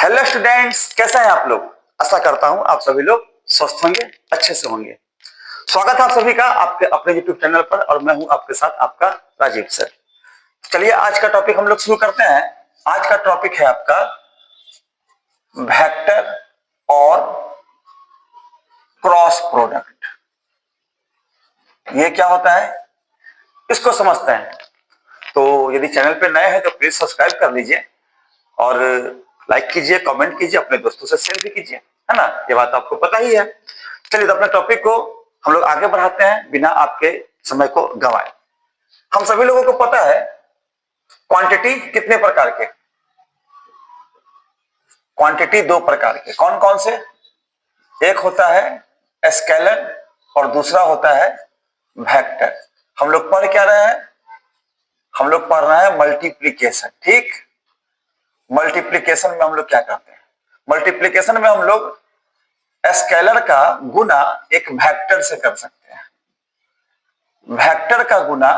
Hello students, कैसे हैं आप लोग। आशा करता हूं आप सभी लोग स्वस्थ होंगे, अच्छे से होंगे। स्वागत है आप सभी का आपके अपने यूट्यूब चैनल पर और मैं हूं आपके साथ आपका राजीव सर। चलिए आज का टॉपिक हम लोग शुरू करते हैं। आज का टॉपिक है आपका वेक्टर और क्रॉस प्रोडक्ट। ये क्या होता है इसको समझते हैं। तो यदि चैनल पे नए हैं तो प्लीज सब्सक्राइब कर लीजिए और लाइक कीजिए, कमेंट कीजिए, अपने दोस्तों से शेयर भी कीजिए, है ना। ये बात आपको पता ही है। चलिए तो अपने टॉपिक को हम लोग आगे बढ़ाते हैं बिना आपके समय को गंवाए। हम सभी लोगों को पता है क्वांटिटी कितने प्रकार के, क्वांटिटी दो प्रकार के। कौन कौन से? एक होता है स्केलर और दूसरा होता है वेक्टर। हम लोग पढ़ क्या रहे हैं? हम लोग पढ़ रहे हैं मल्टीप्लीकेशन। ठीक, मल्टीप्लीकेशन में हम लोग क्या करते हैं? मल्टीप्लीकेशन में हम लोग स्केलर का गुना एक वेक्टर से कर सकते हैं, वेक्टर का गुना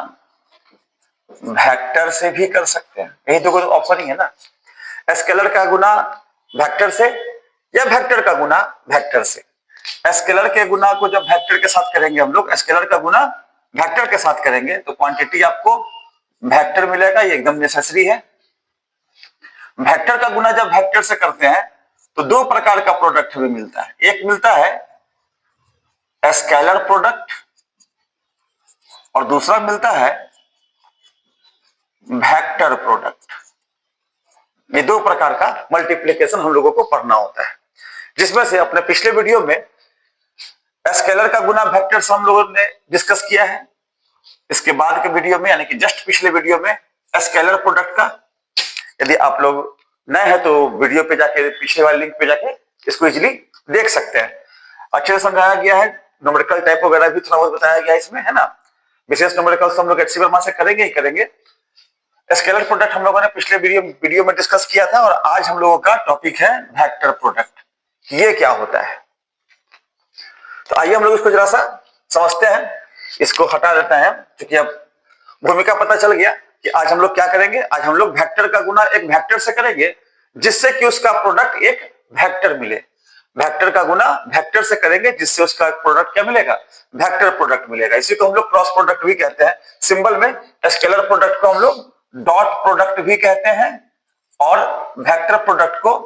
वेक्टर से भी कर सकते हैं। यही दो ऑप्शन ही है ना, स्केलर का गुना वेक्टर से या वेक्टर का गुना वेक्टर से। स्केलर के गुना को जब वेक्टर के साथ करेंगे, हम लोग स्केलर का गुना वेक्टर के साथ करेंगे तो क्वांटिटी आपको वेक्टर मिलेगा। ये एकदम नेसेसरी है। वेक्टर का गुना जब वेक्टर से करते हैं तो दो प्रकार का प्रोडक्ट भी मिलता है। एक मिलता है स्केलर प्रोडक्ट और दूसरा मिलता है वेक्टर प्रोडक्ट। ये दो प्रकार का मल्टीप्लिकेशन हम लोगों को पढ़ना होता है, जिसमें से अपने पिछले वीडियो में स्केलर का गुना वेक्टर से हम लोगों ने डिस्कस किया है। इसके बाद के वीडियो में यानी कि जस्ट पिछले वीडियो में स्केलर प्रोडक्ट का, यदि आप लोग नए हैं तो वीडियो पे जाके पिछले वाले लिंक पे जाके इसको इजीली देख सकते हैं। अच्छे से समझाया गया है। न्यूमेरिकल टाइप वगैरह भी थोड़ा बहुत बताया गया है इसमें, है ना। विशेष न्यूमेरिकल हम लोग एचसी वर्मा से करेंगे ही करेंगे। स्केलर प्रोडक्ट हम लोगों ने पिछले वीडियो में डिस्कस किया था और आज हम लोगों का टॉपिक है वेक्टर प्रोडक्ट। ये क्या होता है? तो आइए हम लोग इसको जरा सा समझते हैं। इसको हटा देते हैं क्योंकि अब भूमिका पता चल गया कि आज हम लोग क्या करेंगे। आज हम लोग वेक्टर का गुना एक वेक्टर से करेंगे जिससे कि उसका प्रोडक्ट एक वेक्टर मिले। वेक्टर का गुना वेक्टर से करेंगे जिससे उसका प्रोडक्ट क्या मिलेगा? वेक्टर प्रोडक्ट मिलेगा। इसी को हम लोग क्रॉस प्रोडक्ट भी कहते हैं। सिंबल में स्केलर प्रोडक्ट को हम लोग डॉट प्रोडक्ट भी कहते हैं और वेक्टर प्रोडक्ट को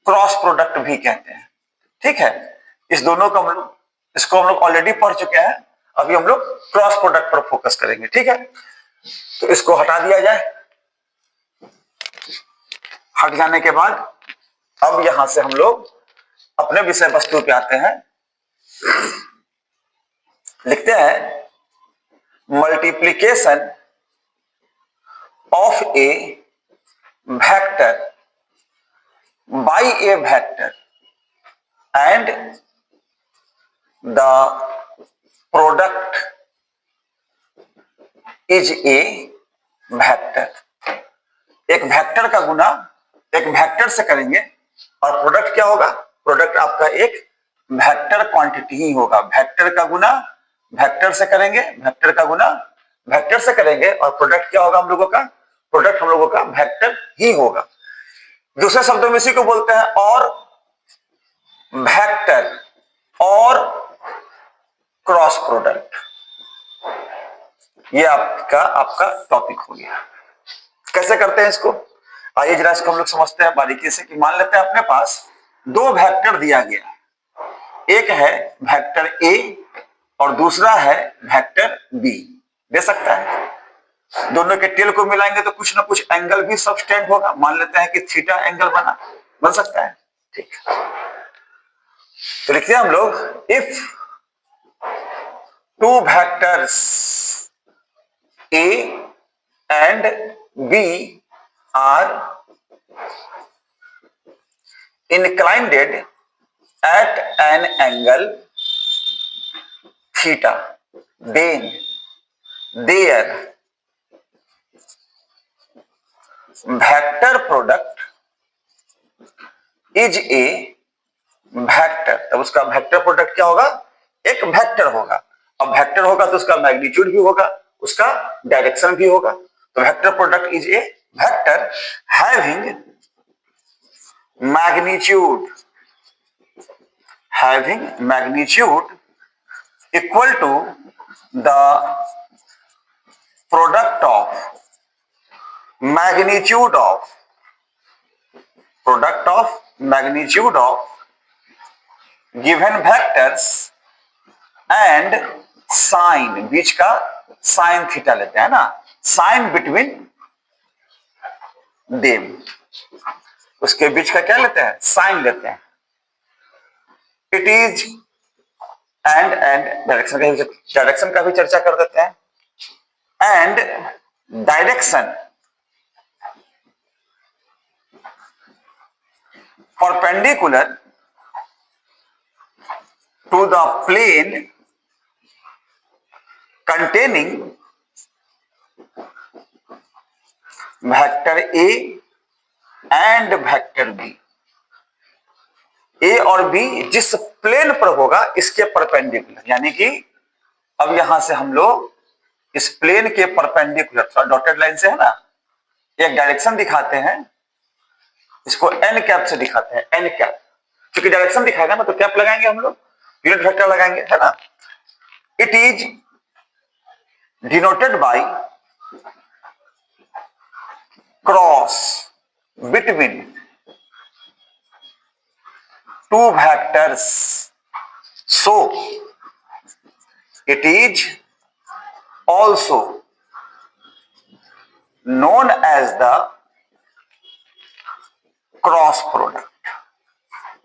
क्रॉस प्रोडक्ट भी कहते हैं। ठीक है, इस दोनों को हम लोग इसको हम लोग ऑलरेडी पढ़ चुके हैं। अभी हम लोग क्रॉस प्रोडक्ट पर फोकस करेंगे। ठीक है, तो इसको हटा दिया जाए। हट जाने के बाद अब यहां से हम लोग अपने विषय वस्तु पे आते हैं। लिखते हैं multiplication of A vector by A vector and the product is a vector. एक वेक्टर का गुना एक वेक्टर से करेंगे और प्रोडक्ट क्या होगा? प्रोडक्ट आपका एक वेक्टर क्वांटिटी ही होगा। वेक्टर का गुना वेक्टर से करेंगे, वेक्टर का गुना वेक्टर से करेंगे और प्रोडक्ट क्या होगा? हम लोगों का प्रोडक्ट हम लोगों का वेक्टर ही होगा। दूसरे शब्दों में इसी को बोलते हैं और वेक्टर और क्रॉस प्रोडक्ट। ये आपका टॉपिक हो गया। कैसे करते हैं इसको? आइए जरा इसको हम लोग समझते हैं बारीकी से। कि मान लेते हैं अपने पास दो वेक्टर दिया गया, एक है वेक्टर ए और दूसरा है वेक्टर बी। दे सकता है, दोनों के टेल को मिलाएंगे तो कुछ ना कुछ एंगल भी सबस्टेंड होगा। मान लेते हैं कि थीटा एंगल बन सकता है। ठीक, तो लिखते हैं हम लोग if two vectors A and B are inclined at an angle theta, then their vector product is a vector। तब उसका वेक्टर प्रोडक्ट क्या होगा? एक वेक्टर होगा। अब वेक्टर होगा तो उसका मैग्नीट्यूड भी होगा, उसका डायरेक्शन भी होगा। तो vector product is a vector having magnitude having magnitude equal to the product of magnitude of given vectors and sine, बीच का साइन थीटा लेते हैं ना, साइन बिटवीन देम, उसके बीच का क्या लेते हैं, साइन लेते हैं. इट इज एंड डायरेक्शन का भी चर्चा कर देते हैं. And direction perpendicular to the plane containing vector A and vector B. A और B जिस प्लेन पर होगा इसके परपेंडिकुलर, यानी कि अब यहां से हम लोग इस प्लेन के परपेंडिकुलर, थोड़ा डॉटेड लाइन से है ना, एक डायरेक्शन दिखाते हैं, इसको एन कैप से दिखाते हैं. एन कैप क्योंकि डायरेक्शन दिखाएगा ना, तो कैप लगाएंगे हम लोग, यूनिट वेक्टर लगाएंगे, है ना. It is denoted by cross between two vectors, so it is also known as the cross product.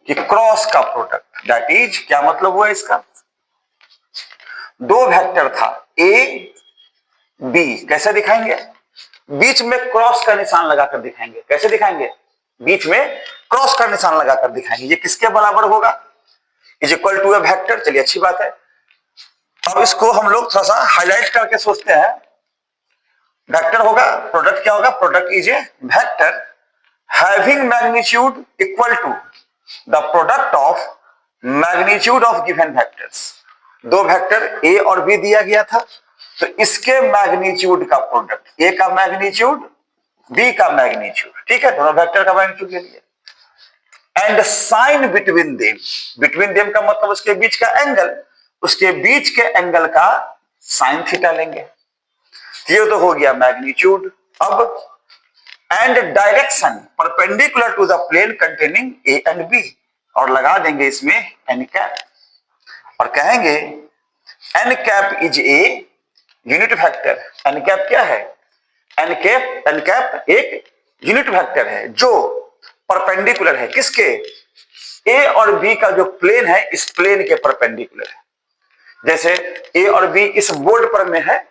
कि क्रॉस का प्रोडक्ट, दैट इज क्या मतलब हुआ इसका, दो वेक्टर था ए बी, कैसे दिखाएंगे, बीच में क्रॉस का निशान लगाकर दिखाएंगे. कैसे दिखाएंगे, बीच में क्रॉस का निशान लगाकर दिखाएंगे. ये किसके बराबर होगा, is equal to A vector. चलिए अच्छी बात है. अब इसको हम लोग थोड़ा सा हाईलाइट करके सोचते हैं. वेक्टर होगा, प्रोडक्ट क्या होगा, product is a vector having magnitude equal to the product of magnitude of given vectors. दो वेक्टर ए और बी दिया गया था, तो इसके मैग्नीट्यूड का प्रोडक्ट, ए का मैग्नीट्यूड बी का मैग्नीट्यूड, ठीक है, दोनों वेक्टर का मैग्नीट्यूड ले लिया. And sine between them, between them का मतलब उसके बीच का एंगल, उसके बीच के एंगल का साइन थीटा लेंगे. ये तो हो गया मैग्नीट्यूड. अब and direction perpendicular to the plane containing A and B, और लगा देंगे इसमें एन कैप, और कहेंगे n cap is a unit vector. N cap क्या है, एन कैप एक यूनिट वेक्टर है जो परपेंडिकुलर है किसके, ए और बी का जो प्लेन है इस प्लेन के परपेंडिकुलर है. जैसे ए और बी इस बोर्ड पर में है,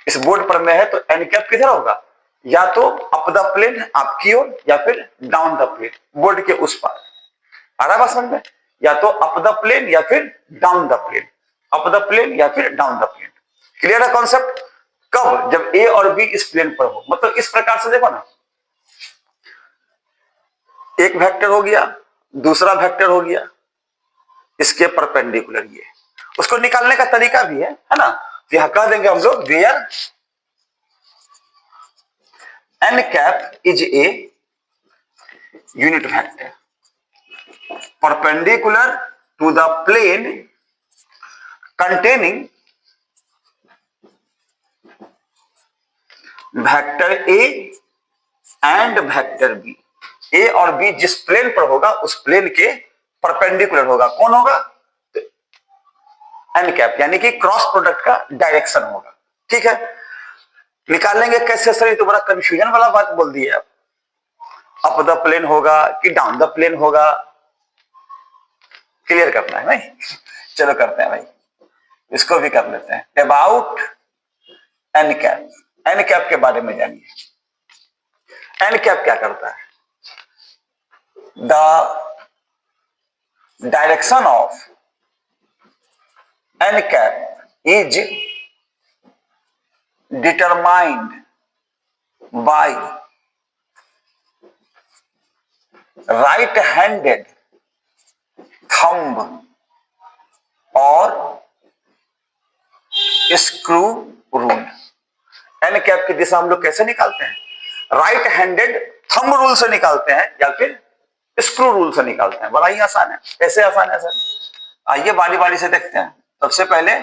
इस बोर्ड पर में है, तो एन कैप किधर होगा, या तो अप द प्लेन आपकी ओर, या फिर डाउन द प्लेन बोर्ड के उस पार. आ रहा बात समझ में, या तो अप द प्लेन या फिर down the plane, up the plane या फिर डाउन द प्लेन. क्लियर है कॉन्सेप्ट. कब, जब ए और बी इस प्लेन पर हो. मतलब इस प्रकार से देखो ना, एक वेक्टर हो गया, दूसरा वेक्टर हो गया, इसके परपेंडिकुलर ये, उसको निकालने का तरीका भी है ना. यहां कह देंगे हम लोग where n cap is a unit vector perpendicular to the plane containing vector A and vector b. A और बी जिस प्लेन पर होगा उस प्लेन के परपेंडिकुलर होगा. कौन होगा, एन कैप, यानी कि क्रॉस प्रोडक्ट का डायरेक्शन होगा. ठीक है, निकालेंगे कैसे सर, ये तो बड़ा कंफ्यूजन वाला बात बोल दी है आप. अप द प्लेन होगा कि डाउन द प्लेन होगा, क्लियर करना है भाई. चलो करते हैं भाई, इसको भी कर लेते हैं. About n cap, n cap के बारे में जानिए. एन कैप क्या करता है, the direction of n cap is determined by right handed thumb और स्क्रू रूल. एन कैप की दिशा हम लोग कैसे निकालते हैं, राइट हैंडेड थंब रूल से निकालते हैं, या फिर स्क्रू रूल से निकालते हैं। बड़ा ही आसान है। कैसे आसान है सर? आइए बारी बारी से देखते हैं। सबसे पहले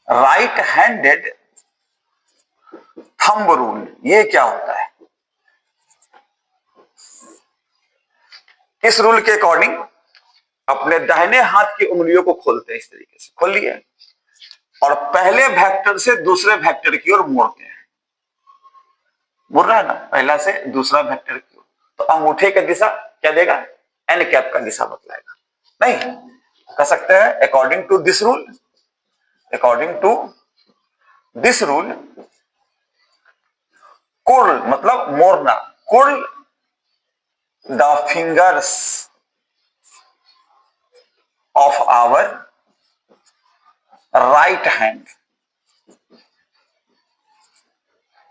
राइट हैंडेड थंब रूल, ये क्या होता है? इस रूल के अकॉर्डिंग अपने दाहिने हाथ की उंगलियों को खोलते हैं, इस तरीके से खोल लिए और पहले वेक्टर से दूसरे वेक्टर की ओर मोड़ते हैं। मुड़ रहा है ना, पहला से दूसरा वेक्टर की ओर, तो अंगूठे का दिशा क्या देगा? एन कैप का दिशा बतलाएगा। नहीं कह सकते हैं according to this rule, according to this rule curl मतलब मोड़ना, curl the fingers of our right hand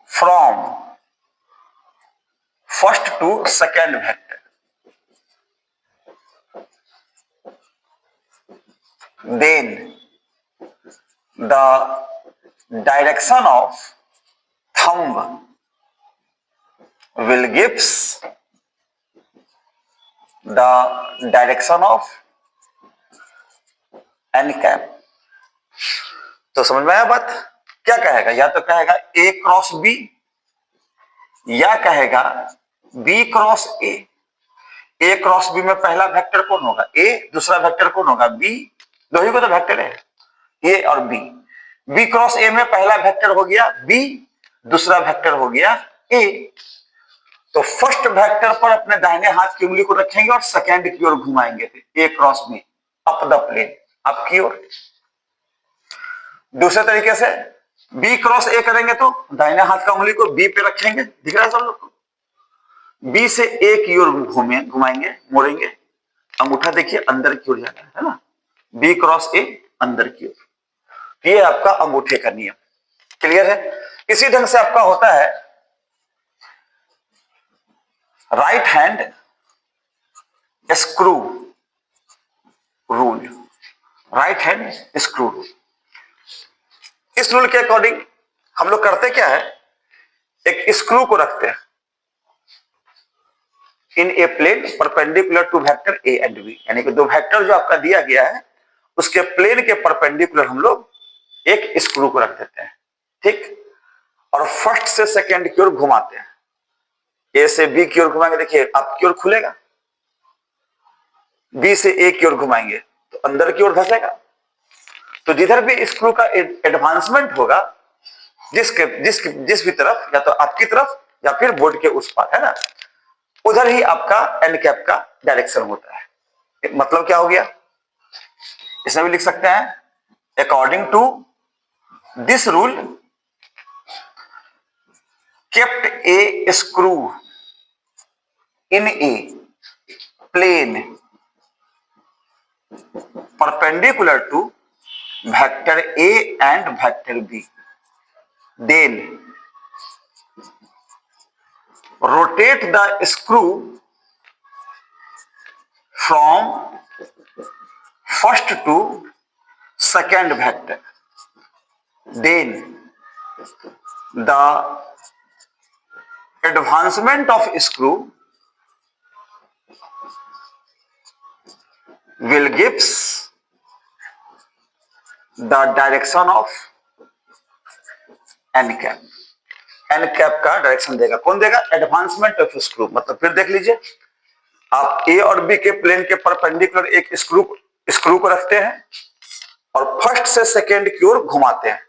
from first to second vector, then the direction of thumb will gives the direction of n cap। तो समझ में आया बात? क्या कहेगा? या तो कहेगा a क्रॉस b या कहेगा b cross a। a cross b में पहला वेक्टर कौन होगा? a, दूसरा वेक्टर कौन होगा? b। दो ही को तो वेक्टर है, a और b। b क्रॉस a में पहला वेक्टर हो गया b, दूसरा वेक्टर हो गया a। तो फर्स्ट वेक्टर पर अपने दाहिने हाथ की उंगली को रखेंगे और सेकेंड की ओर घुमाएंगे, a cross b up the plane, आपकी ओर। दूसरे तरीके से b क्रॉस a करेंगे तो दाहिने हाथ का उंगली को b पे रखेंगे, दिख रहा है सब लोग को? b से a की ओर घुमाएंगे, मोड़ेंगे, अंगूठा देखिए अंदर की ओर जाता है ना, b क्रॉस a अंदर की ओर। ये आपका अंगूठे का नियम। क्लियर है? इसी ढंग से आपका होता है right hand screw rule, right hand screw rule. इस रूल के अकॉर्डिंग हम लोग करते क्या है, एक स्क्रू को रखते हैं in a plane perpendicular to vector A and b, यानी कि दो वेक्टर जो आपका दिया गया है उसके प्लेन के परपेंडिकुलर हम लोग एक स्क्रू को रख देते हैं, ठीक। और फर्स्ट से सेकेंड की ओर घुमाते हैं, ए से बी की ओर घुमाएंगे, देखिए आपकी ओर खुलेगा, बी से ए की ओर घुमाएंगे तो अंदर की ओर धंसेगा। तो जिधर भी स्क्रू का एडवांसमेंट होगा, जिस भी तरफ, या तो आपकी तरफ या फिर बोर्ड के उस पार, है ना, उधर ही आपका एन कैप का डायरेक्शन होता है। मतलब क्या हो गया, इसमें भी लिख सकते हैं according to this rule kept a screw in a plane perpendicular to vector A and vector B, then rotate the screw from first to second vector, then the advancement of screw will gives the direction of n cap। n cap का direction देगा कौन? देगा advancement of screw. मतलब फिर देख लीजिए, आप ए और बी के प्लेन के परपेंडिकुलर एक स्क्रू को रखते हैं और फर्स्ट से सेकेंड की ओर घुमाते हैं।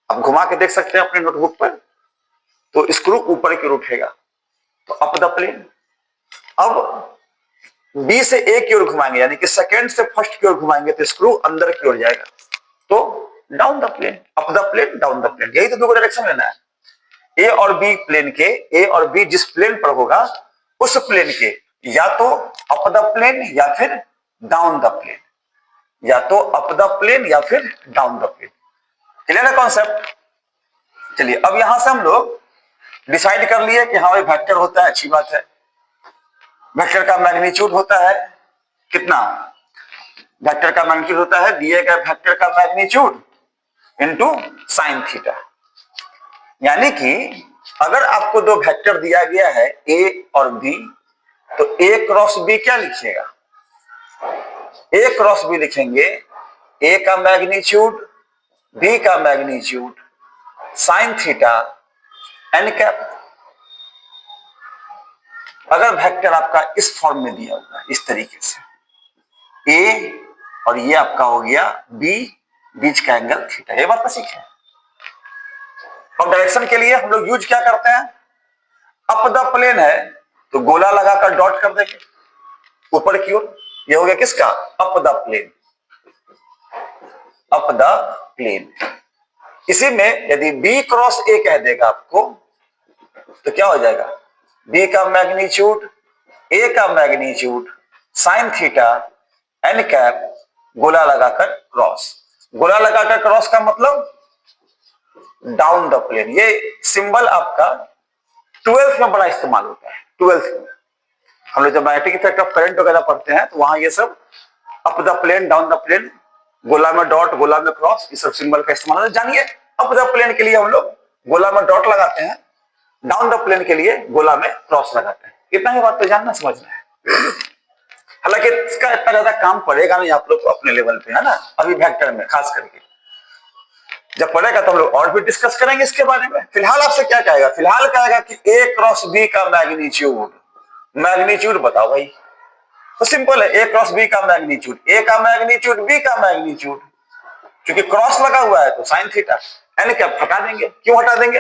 आप घुमा के देख सकते हैं अपने नोटबुक पर, तो स्क्रू ऊपर की ओर उठेगा, तो अप द प्लेन। अब बी से ए की ओर घुमाएंगे, यानी कि सेकेंड से फर्स्ट की ओर घुमाएंगे तो स्क्रू अंदर की ओर जाएगा, तो down the plane, up the plane, down the plane. यही तो दो डायरेक्शन लेना है। ए और बी प्लेन के, ए और बी जिस प्लेन पर होगा उस प्लेन के या तो अप द प्लेन या फिर डाउन द प्लेन, या तो अप द प्लेन या फिर डाउन द प्लेन। क्लियर है कॉन्सेप्ट? चलिए अब यहां से हम लोग डिसाइड कर लिए कि हाँ भाई वेक्टर होता है, अच्छी बात है। वेक्टर का मैग्नीट्यूड होता है कितना? वेक्टर का मैग्नीट्यूड होता है दिए गए वेक्टर का मैग्नीट्यूड इनटू साइन थीटा। यानी कि अगर आपको दो वेक्टर दिया गया है ए और बी, तो ए क्रॉस बी क्या लिखिएगा, ए क्रॉस बी लिखेंगे ए का मैग्नीट्यूड बी का magnitude sine theta n cap. अगर वेक्टर आपका इस फॉर्म में दिया हुआ है इस तरीके से ए और ये आपका हो गया बी, बीच का एंगल थीटा, ये बात तो सीखे। और डायरेक्शन के लिए हम लोग यूज क्या करते हैं, अप द प्लेन है तो गोला लगाकर डॉट कर देंगे ऊपर की ओर, ये हो गया किसका, up the plane, up the plane. इसी में यदि बी क्रॉस ए कह देगा आपको तो क्या हो जाएगा, बी का मैग्नीट्यूड ए का magnitude sine theta n cap, गोला लगाकर क्रॉस। गोला लगाकर क्रॉस का मतलब डाउन द प्लेन। ये सिंबल आपका 12th में बड़ा इस्तेमाल होता है। 12th में हम लोग जब मैग्नेटिक इफेक्ट ऑफ करंट वगैरह पढ़ते हैं तो वहां ये सब up the plane, down the plane, गोला में डॉट, गोला में क्रॉस, ये सब सिंबल का इस्तेमाल होता है। जानिए, अप द प्लेन के लिए हम लोग गोला में डॉट लगाते हैं, डाउन द प्लेन के लिए गोला में क्रॉस लगाते हैं। इतना ही बात तो जानना समझना है। हालांकि इसका इतना ज्यादा काम पड़ेगा नहीं आप लोग को अपने लेवल पे, है ना, अभी वेक्टर में खास करके। जब पढ़ेगा तो हम लोग और भी डिस्कस करेंगे इसके बारे में। फिलहाल आपसे क्या कहेगा, फिलहाल कहेगा कि ए क्रॉस बी का मैग्नीट्यूड, मैग्नीट्यूड बताओ भाई। तो सिंपल है, ए क्रॉस बी का मैग्नीट्यूड, ए का मैग्नीट्यूड बी का मैग्नीट्यूड, क्योंकि क्रॉस लगा हुआ है तो साइन थीटा, एन कैप हटा देंगे। क्यों हटा देंगे,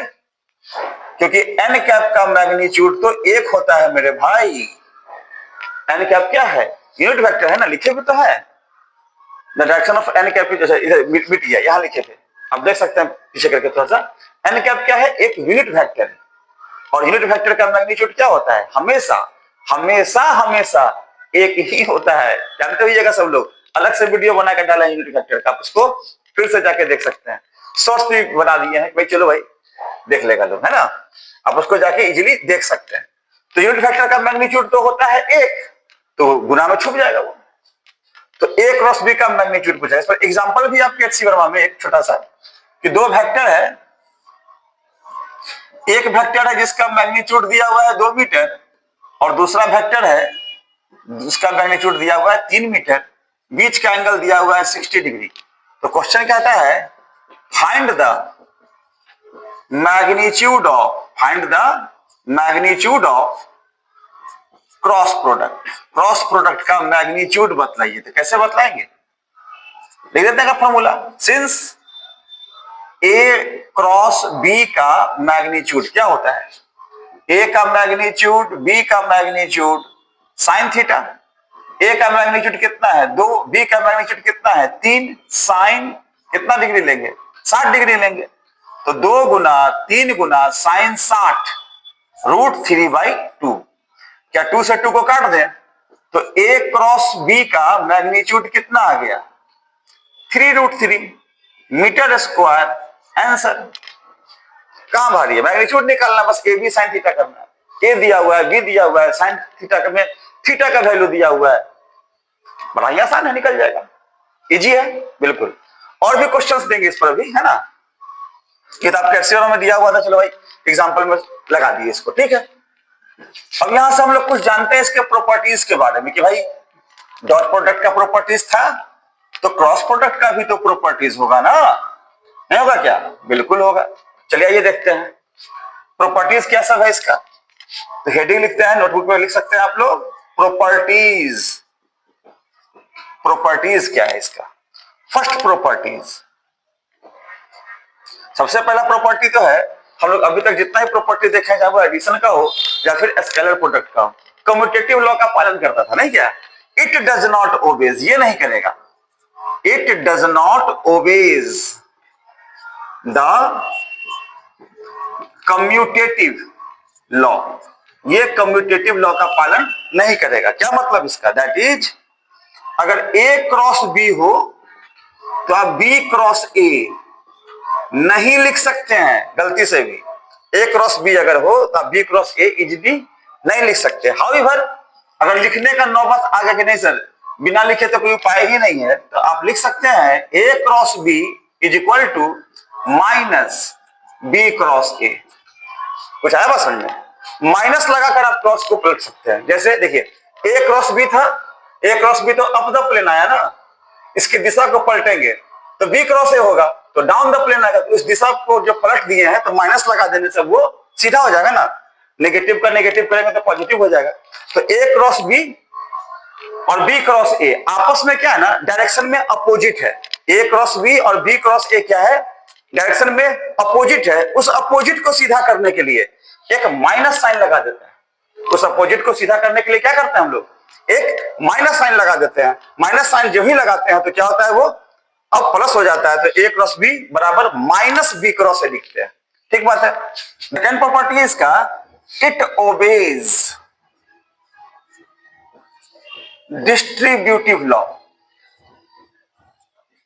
क्योंकि एन कैप का मैग्नीट्यूड तो एक होता है मेरे भाई। एन कैप क्या है, यूनिट वेक्टर है ना, लिखे भी तो है। The direction of n cap जैसे इधर मिट गया, यहां लिखे थे, आप देख सकते हैं पीछे करके थोड़ा सा। एन कैप क्या है, एक यूनिट वेक्टर है, और यूनिट वेक्टर का मैग्नीट्यूड क्या होता है, हमेशा हमेशा हमेशा एक ही होता है। जानते होइएगा सब लोग, अलग से वीडियो बना कर डाला है यूनिट वेक्टर का, आप उसको फिर से जाके देख सकते हैं। शॉर्ट्स भी बना दिए हैं भाई, चलो भाई देख लेगा लोग, है ना, आप उसको जाके इजीली देख सकते हैं। तो यूनिट वेक्टर का मैग्नीट्यूड तो होता है एक, तो गुना में छुप जाएगा वो। तो ए क्रॉस बी का मैग्नीट्यूड पूछा है। इस पर एग्जांपल भी आपके एचसी वर्मा में एक छोटा सा, कि दो वेक्टर है, एक वेक्टर है जिसका मैग्नीट्यूड दिया हुआ है 2 मीटर और दूसरा वेक्टर है जिसका मैग्नीट्यूड दिया हुआ है 3 मीटर, बीच का एंगल दिया हुआ है 60 डिग्री। तो क्वेश्चन कहता है find the magnitude of cross product. Cross product का मैग्नीट्यूड बतलाइए। तो कैसे बतलाएंगे, लिख देते हैं फॉर्मूला, सिंस ए क्रॉस बी का मैग्नीट्यूड क्या होता है, ए का मैग्नीट्यूड बी का मैग्नीट्यूड साइन थीटा। ए का मैग्नीट्यूड कितना है 2, बी का मैग्नीट्यूड कितना है 3, साइन कितना डिग्री लेंगे 60 डिग्री लेंगे। तो 2 गुना 3 गुना साइन 60 √3/2। क्या 2 से 2 को काट दें तो ए क्रॉस बी का मैग्नीट्यूड कितना आ गया 3√3 मीटर स्क्वायर। आंसर कहां भारी है, मैग्नीट्यूड निकालना, बस ए बी साइन थीटा करना है। ए दिया हुआ है, बी दिया हुआ है, साइन थीटा का में थीटा का वैल्यू दिया हुआ है, बड़ा ही आसान है, निकल जाएगा, इजी है बिल्कुल। और भी क्वेश्चंस देंगे इस पर भी, है ना, ये तो आपके एक्सएल में दिया हुआ था, चलो भाई एग्जांपल में लगा दिए इसको, ठीक है। अब यहां से हम लोग कुछ जानते हैं इसके प्रॉपर्टीज के बारे में, कि भाई डॉट प्रोडक्ट का प्रॉपर्टीज था तो क्रॉस प्रोडक्ट का भी तो प्रॉपर्टीज होगा ना, नहीं होगा क्या, बिल्कुल होगा। चलिए ये देखते हैं प्रॉपर्टीज क्या सब है इसका। तो हेडिंग लिखते हैं, नोटबुक में लिख सकते हैं आप लोग, प्रॉपर्टीज। प्रॉपर्टीज क्या है इसका, फर्स्ट प्रॉपर्टीज, सबसे पहला प्रॉपर्टी तो है, हम लोग अभी तक जितना ही प्रॉपर्टी देखे, चाहे वो एडिशन का हो या फिर स्केलर प्रोडक्ट का हो, कम्यूटेटिव लॉ का पालन करता था, नहीं क्या, इट डज नॉट ओबेज, ये नहीं करेगा, it does not obeys the commutative law, ये कम्यूटेटिव लॉ का पालन नहीं करेगा। क्या मतलब इसका, दैट इज अगर ए क्रॉस बी हो तो आप बी क्रॉस ए नहीं लिख सकते हैं गलती से भी। ए क्रॉस बी अगर हो तो आप बी क्रॉस ए इजीली नहीं लिख सकते। हाउएवर अगर लिखने का नौबत आ गया कि नहीं सर बिना लिखे तो कोई उपाय ही नहीं है, तो आप लिख सकते हैं a cross b is equal to minus B cross a. कुछ आया बात समझ में, माइनस लगाकर आप क्रॉस को पलट सकते हैं। जैसे देखिए ए क्रॉस बी था, ए क्रॉस बी तो अप द प्लेन आया ना, इसकी दिशा को पलटेंगे तो बी क्रॉस ए होगा तो डाउन द प्लेन आएगा। तो इस दिशा को जो पलट दिए हैं तो माइनस लगा देने से वो सीधा हो जाएगा ना, नेगेटिव का नेगेटिव करेंगे तो पॉजिटिव हो जाएगा। तो ए क्रॉस बी और बी क्रॉस ए आपस में क्या है ना, डायरेक्शन में अपोजिट है। ए क्रॉस बी और बी क्रॉस ए क्या है, डायरेक्शन में अपोजिट है। उस अपोजिट को सीधा करने के लिए एक माइनस साइन लगा देते हैं। उस अपोजिट को सीधा करने के लिए क्या करते हैं हम लोग, एक माइनस साइन लगा देते हैं। माइनस साइन जब ही लगाते हैं तो क्या होता है, वो अब प्लस हो जाता है। तो ए क्रॉस बी बराबर माइनस बी क्रॉस ए लिखते हैं। ठीक बात है। सेकंड प्रॉपर्टी है इसका, इट ओबेज डिस्ट्रीब्यूटिव लॉ।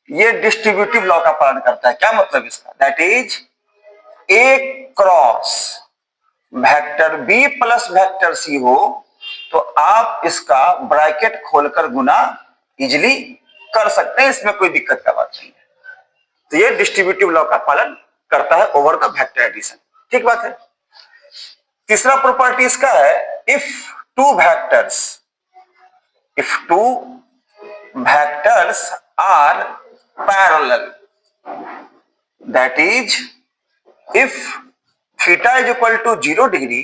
ये डिस्ट्रीब्यूटिव लॉ का पालन करता है। क्या मतलब इसका, that is A cross vector B plus vector C हो तो आप इसका ब्रैकेट खोलकर गुना इजिली कर सकते हैं, इसमें कोई दिक्कत का बात नहीं है। तो ये डिस्ट्रीब्यूटिव लॉ का पालन करता है ओवर द वेक्टर एडिशन। ठीक बात है। तीसरा प्रॉपर्टी इसका है, if two vectors are parallel, that is if theta is equal to 0 degree,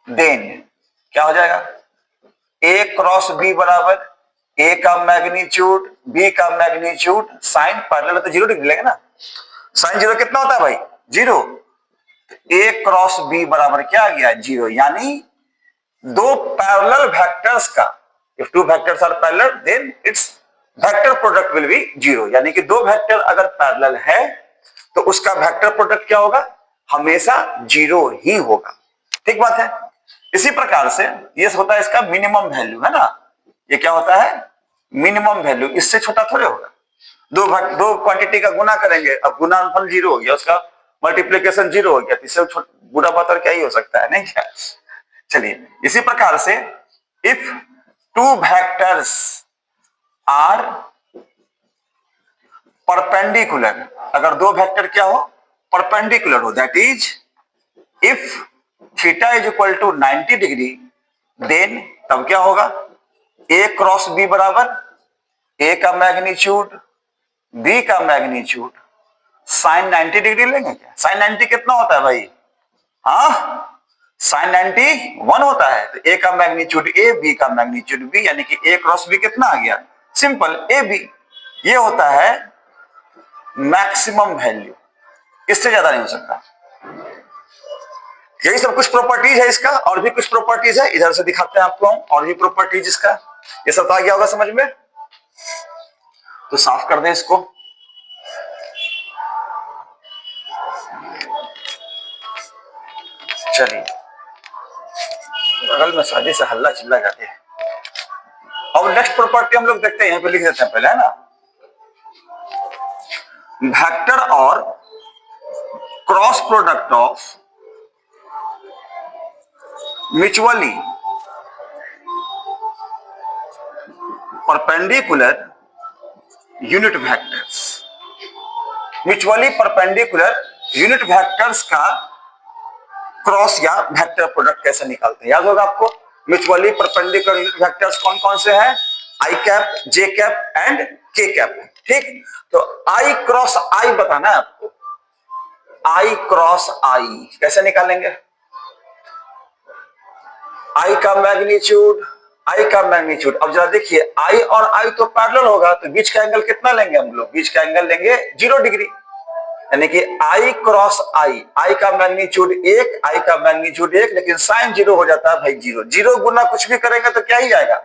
then क्या हो जाएगा, a क्रॉस b बराबर a का मैग्नीट्यूड b का मैग्नीट्यूड साइन पैरेलल तो 0 डिग्री लेंगे ना। साइन 0 कितना होता है भाई, 0। a क्रॉस b बराबर क्या आ गया, 0। यानी दो पैरेलल वेक्टर्स का, if two vectors are parallel then its vector product will be 0। यानी कि दो वेक्टर अगर पैरेलल है तो उसका वेक्टर प्रोडक्ट क्या होगा, हमेशा 0 ही होगा। ठीक बात है। इसी प्रकार से ये होता है इसका मिनिमम वैल्यू, है ना। ये क्या होता है, मिनिमम वैल्यू, इससे छोटा थोड़े होगा। दो क्वांटिटी का गुना करेंगे, अब गुणाफल 0 हो गया, उसका मल्टीप्लीकेशन 0 हो गया, तो इससे बुरा बात और क्या ही हो सकता है, नहीं क्या। चलिए इसी प्रकार से if two vectors are perpendicular, अगर दो वेक्टर क्या हो, परपेंडिकुलर हो, that is if theta is equal to 90 degree, then तब क्या होगा, ए क्रॉस बी बराबर ए का मैग्नीट्यूड बी का मैग्नीट्यूड साइन 90 डिग्री लेंगे क्या। साइन 90 कितना होता है भाई, हाँ साइन 91 होता है। तो ए का मैग्नीट्यूड ए बी का मैग्नीट्यूड बी, यानी कि ए क्रॉस बी कितना आ गया, सिंपल ए बी। ये होता है मैक्सिमम वैल्यू, इससे ज्यादा नहीं हो सकता। यही सब कुछ प्रॉपर्टीज है इसका, और भी कुछ प्रॉपर्टीज है, इधर से दिखाते हैं आपको हम और भी प्रॉपर्टीज इसका। ये सब आ गया होगा समझ में, तो साफ कर दें इसको। चलिए बगल में शादी से हल्ला चिल्ला जाते हैं। अब नेक्स्ट प्रॉपर्टी हम लोग देखते हैं, यहां पे लिख देते हैं पहले, है ना। वेक्टर और cross product of mutually perpendicular unit vectors. Mutually perpendicular unit vectors का क्रॉस या वेक्टर प्रोडक्ट कैसे निकालते हैं, याद होगा आपको। म्यूचुअली परपेंडिकुलर यूनिट वेक्टर्स कौन कौन से हैं, आई कैप, जे कैप एंड के कैप। ठीक, तो आई क्रॉस आई बताना है आपको। आई क्रॉस आई कैसे निकालेंगे, आई का मैग्नीट्यूड आई का मैग्नीट्यूड। अब जरा देखिए, आई और आई तो पैरेलल होगा, तो बीच का एंगल कितना लेंगे हम लोग, बीच का एंगल लेंगे 0 डिग्री। यानी कि आई क्रॉस आई, आई का मैग्नीट्यूड 1, आई का मैग्नीट्यूड 1, लेकिन साइन 0 हो जाता है भाई 0। 0 गुना कुछ भी करेंगे तो क्या ही आएगा,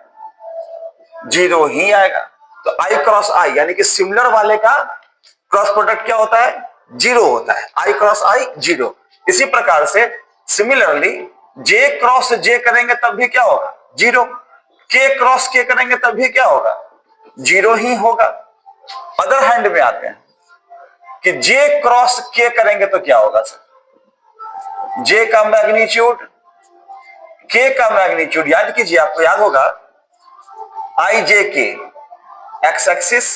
0 ही आएगा। तो आई क्रॉस आई यानी कि सिमिलर वाले का क्रॉस प्रोडक्ट क्या होता है, 0 होता है। आई क्रॉस आई 0। इसी प्रकार से सिमिलरली जे क्रॉस जे करेंगे तब भी क्या होगा, 0। के क्रॉस के करेंगे तब भी क्या होगा, 0 ही होगा। अदर हैंड में आते हैं कि जे क्रॉस के करेंगे तो क्या होगा सर, जे का मैग्नीट्यूड के का मैग्नीट्यूड, याद कीजिए, आपको याद होगा I J K, X axis,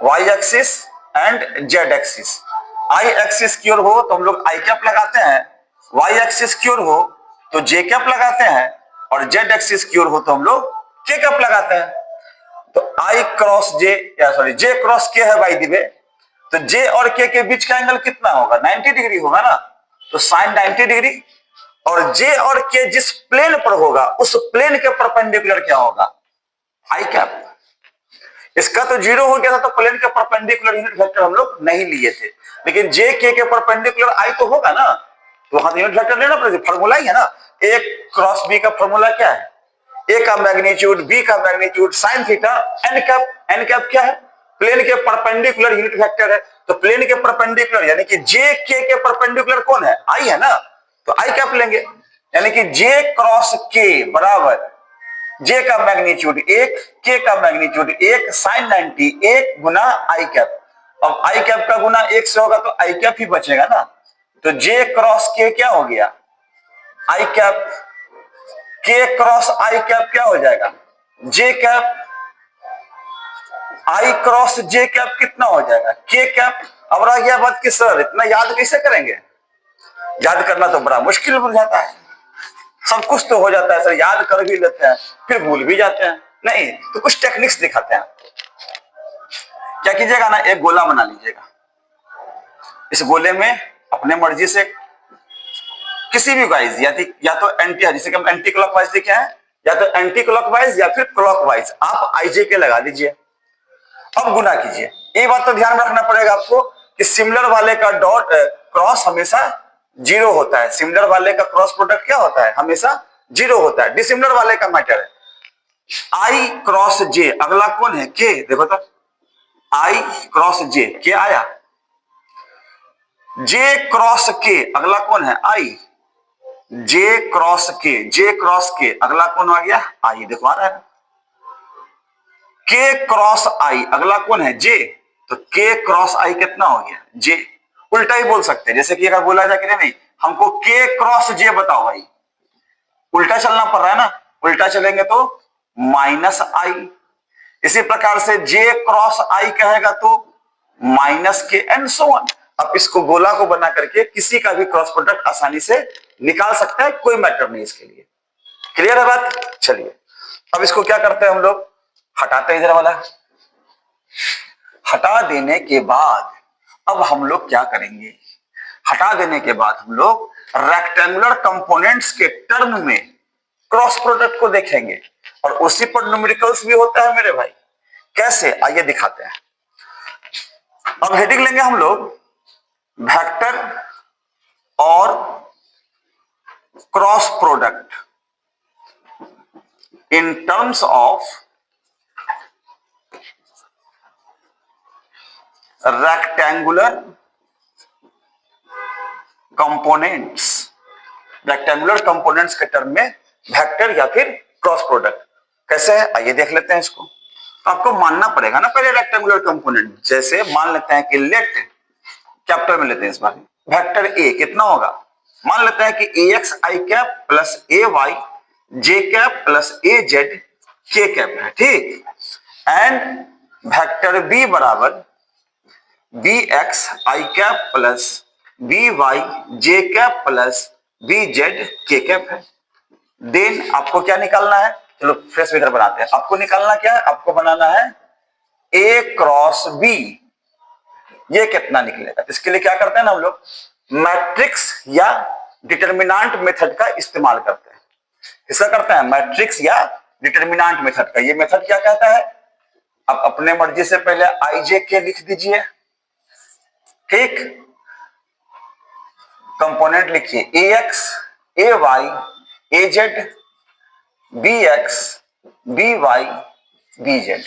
Y axis and Z axis. I axis की ओर हो तो हम लोग आई कैप लगाते हैं, वाई एक्सिस की ओर हो तो जे कैप लगाते हैं, और जेड एक्सिस की ओर हो तो हम लोग के कैप लगाते हैं। तो आई क्रॉस जे, या सॉरी जे क्रॉस के है बाय द वे, तो जे और के बीच का एंगल कितना होगा, 90 डिग्री होगा ना, तो साइन 90 डिग्री। और जे और के जिस प्लेन पर होगा उस प्लेन के परपेंडिकुलर क्या होगा, आई कैप। इसका तो जीरो हो गया था, तो प्लेन के परपेंडिकुलर यूनिट वेक्टर हम लोग नहीं लिए थे, लेकिन जे के परपेंडिकुलर आई तो होगा ना, तो वहां तो यूनिट वेक्टर लेना पड़ेगा, फॉर्मूला ही है ना। ए क्रॉस बी का फॉर्मूला क्या है, ए का मैग्नीट्यूड बी का magnitude sine theta n cap. N cap क्या है, प्लेन के परपेंडिकुलर यूनिट वेक्टर है, तो प्लेन के परपेंडिकुलर यानी कि जे के परपेंडिकुलर कौन है, आई है ना, तो आई कैप लेंगे। यानी कि जे क्रॉस के बराबर जे का मैग्नीट्यूड 1, के का मैग्नीट्यूड 1, साइन 90 1 गुना आई कैप। अब आई कैप का गुना 1 से होगा तो आई कैप ही बचेगा ना, तो जे क्रॉस के क्या हो गया, आई कैप। के क्रॉस आई कैप क्या हो जाएगा, जे कैप। आई क्रॉस जे कैप कितना हो जाएगा, के कैप। अब रह गया बात कि सर इतना याद कैसे करेंगे, याद करना तो बड़ा मुश्किल हो जाता है। सब कुछ तो हो जाता है सर, याद कर भी लेते हैं फिर भूल भी जाते हैं, नहीं तो कुछ टेक्निक्स दिखाते हैं। क्या कीजिएगा ना, एक गोला बना लीजिएगा, इस गोले में अपने मर्जी से किसी भी वाइज, या तो एंटी, जैसे कि हम एंटी क्लॉकवाइज लिखे हैं, या तो एंटी क्लॉकवाइज या फिर क्लॉकवाइज आप आईजे के लगा दीजिए। अब गुना कीजिए। ये बात तो ध्यान रखना पड़ेगा आपको कि सिमिलर वाले का डॉट क्रॉस हमेशा जीरो होता है, सिमिलर वाले का क्रॉस प्रोडक्ट क्या होता है, हमेशा जीरो होता है, डिसिमिलर वाले का मैटर है। आई क्रॉस जे, अगला कौन है, के, देखो तो आई क्रॉस जे, के आया। जे क्रॉस के, अगला कौन है, आई। जे क्रॉस के, जे क्रॉस के, अगला कौन आ गया, आई, देखो आ रहा है। के क्रॉस आई, अगला कौन है, जे, तो के क्रॉस आई कितना हो गया, जे। उल्टा ही बोल सकते हैं, जैसे कि अगर बोला जाए कि नहीं हमको के क्रॉस जे बताओ भाई, उल्टा चलना पड़ रहा है ना, उल्टा चलेंगे तो माइनस आई। इसी प्रकार से जे क्रॉस आई कहेगा तो माइनस के, एंड सो ऑन। अब इसको गोला को बना करके किसी का भी क्रॉस प्रोडक्ट आसानी से निकाल सकता है, कोई मैटर नहीं इसके लिए। क्लियर है बात, चलिए अब इसको क्या करते हैं हम लोग, हटाते हैं इधर वाला। हटा देने के बाद अब हम लोग क्या करेंगे, हटा देने के बाद हम लोग रेक्टेंगुलर कंपोनेंट्स के टर्म में क्रॉस प्रोडक्ट को देखेंगे, और उसी पर न्यूमेरिकल्स भी होता है मेरे भाई। कैसे, आइए दिखाते हैं। अब हेडिंग लेंगे हम लोग वेक्टर और cross product in terms of rectangular components. Rectangular components के टर्म में वेक्टर या फिर क्रॉस प्रोडक्ट कैसे है, आइए देख लेते हैं इसको। तो आपको मानना पड़ेगा ना पहले रेक्टेंगुलर कंपोनेंट, जैसे मान लेते हैं कि लेट, कैपिटल में लेते हैं इस बार, वेक्टर ए कितना होगा, मान लेते हैं कि ए एक्स आई कैप प्लस ए वाई जे कैप प्लस ए जेड के कैप है, ठीक। एंड वेक्टर बी बराबर बी एक्स आई कैप प्लस बी वाई जे कैप प्लस बी जेड के कैप है। देन आपको क्या निकालना है, चलो फ्रेश फिगर बनाते हैं। आपको निकालना क्या है, आपको बनाना है ए क्रॉस बी, ये कितना निकलेगा। इसके लिए क्या करते हैं ना हम लोग, मैट्रिक्स या डिटरमिनेंट मेथड का इस्तेमाल करते हैं। किसका करते हैं, मैट्रिक्स या डिटरमिनेंट मेथड का। ये मेथड क्या कहता है, आप अपने मर्जी से पहले आई जे के लिख दीजिए, ठीक। कंपोनेंट लिखिए a x A y a z b x B y b z,